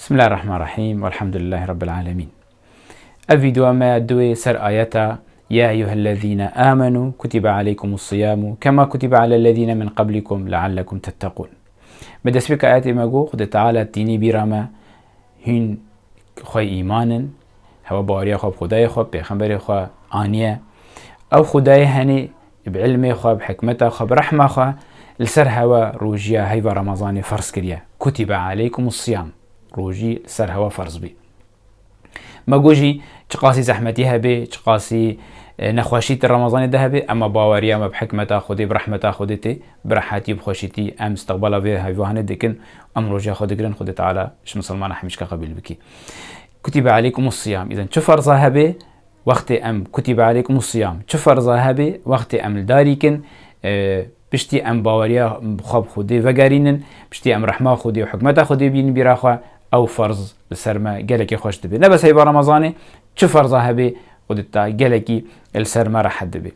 بسم الله الرحمن الرحيم والحمد لله رب العالمين. الفيديو ما دوي سر آياتا يا أيها الذين آمنوا كتب عليكم الصيام كما كتب على الذين من قبلكم لعلكم تتقون. بدس بك آيات ماجو خد تعالى تيني برما هين خوي إيمانا هوا باريا خواب خداي خواب بيخنبري خواب آنية أو خداي هني بعلمي خواب بحكمته خواب رحمة خواب لسر هوا روجيا هيفا رمضان فرس كريا كتب عليكم الصيام روجي سر هوا فرض بي ما جوجي تقاسي زحمتي هبي تقاسي نخوشيت رمضان ده هبي اما باوريا ما بحكمة خودي برحمة خودتي برحاتي بخوشيتي ام استقبال في هايفوهن دكن ام روجي خود جرن خود تعالى اش مسلمان حمش قبل بكي كتب عليكم الصيام اذا شو فرض هبي وقت ام كتب عليكم الصيام شو فرض هبي وقت ام داريكن بشتي ام باوريا خاب خودي وگرینن بشتي ام رحمة خودي وحكمة خودي بين براخوا او فرض السرما جالكي خوش دبي لا بس هي رمضاني شو فرضها هبي ودتا جالكي السرما راح دبي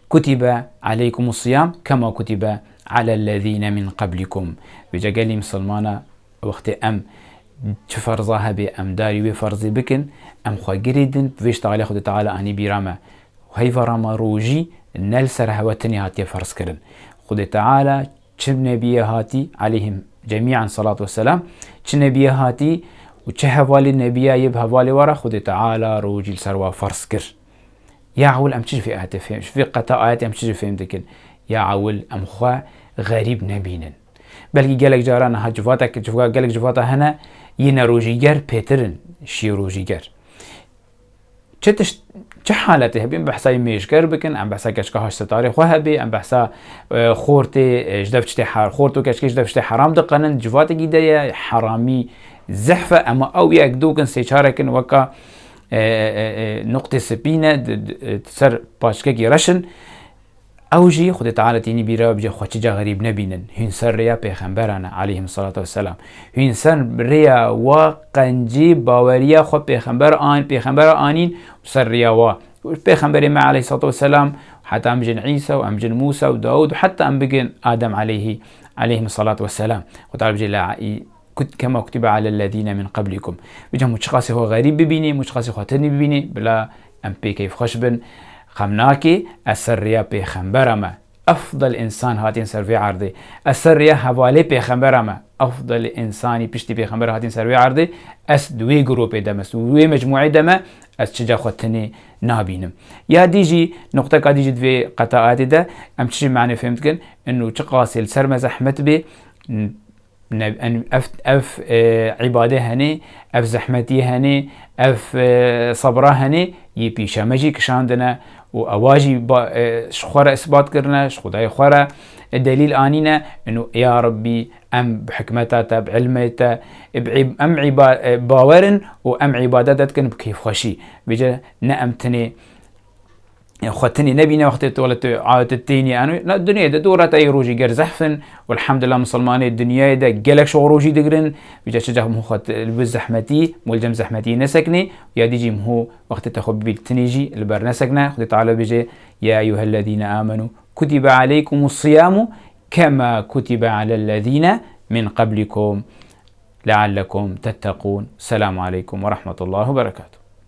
كتب عليكم الصيام كما كتب على الذين من قبلكم بيجا قالي مسلمانا وقت ام شو فرضها هبي ام داري وفرضي بكن ام خوا جريدن بيش تعالى خد تعالى اني بيراما وهي فرما روجي نل سر هواتني هاتي فرض كرن خد تعالى شب نبيه هاتي عليهم جميعا صلاة والسلام چه نبيه هاتي وچه هوالي نبيه يب هوالي ورا خد تعالى روجي سروا فرس كر يا عول ام چه في آيات فهم في قطع آيات ام چه فهم دكن يا عول ام خوا غريب نبينن بلكي جالك جارانا ها جفاتك جالك جفاتا هنا ينا روجي گر بيترن شي روجي گر چه حالته هبين بحثاي ميشكر بكن ام بحثا كشكاهاش ستاري خو هبي ام بحثا خورتي جدفتي حار خورتو كشكش جدفتي حرام دقنن جواتي جدايا حرامي زحفة اما او يكدوكن سيشاركن وكا نقطة سبينة تسر باشكاكي رشن اوجي خد تعالى تيني بيرا بجي خوشجا غريب نبينن هين سر ريا پیغمبرنا عليهم الصلاة والسلام هين سر ريا وقنجي باوريا خو پیغمبر آنين سر ريا و پیغمبر ما عليه الصلاة والسلام حتى امجن عيسى وامجن موسى وداود وحتى امبجن آدم عليهم الصلاة والسلام وتعالى بجي كما كتب على الذين من قبلكم بجي مشخاصي هو غريب ببيني مشخاصي هو تني ببيني بلا ام بي كيف خشبن خمناكي السرية بيخنبرما أفضل إنسان هاتين سرفي عرضي السرية حوالي بيخنبرما أفضل إنساني بيشتي بيخنبر هاتين سرفي عرضي أس دوي جروب دم دوي مجموعة دم أس شجع خدتني نابينم يا ديجي نقطة كديجي دوي قطعات ده أم تشي معنى فهمتكن إنه تقاسي السرمة زحمت بي اف عباده هني اف زحمتي هني اف صبره هني يبيشا مجي كشاندنا واواجي شخورة اثبات كرنا خداي خورة الدليل انينا انه يا ربي ام بحكمتها بعلمتها ام باورن وام عبادتك بكيف خشي بيجا نأمتني خدتني نبينا وقت تولت عادت التيني انا الدنيا ده دورة اي روجي جر زحفن والحمد لله مسلماني الدنيا ده جلك شو روجي دقرن بيجا شجع مو خد الزحمتي ملجم زحمتي نسكني يا ديجي مو وقت تاخد بالتنيجي البر نسكنا خد تعالى بيجي يا ايها الذين امنوا كتب عليكم الصيام كما كتب على الذين من قبلكم لعلكم تتقون. السلام عليكم ورحمة الله وبركاته.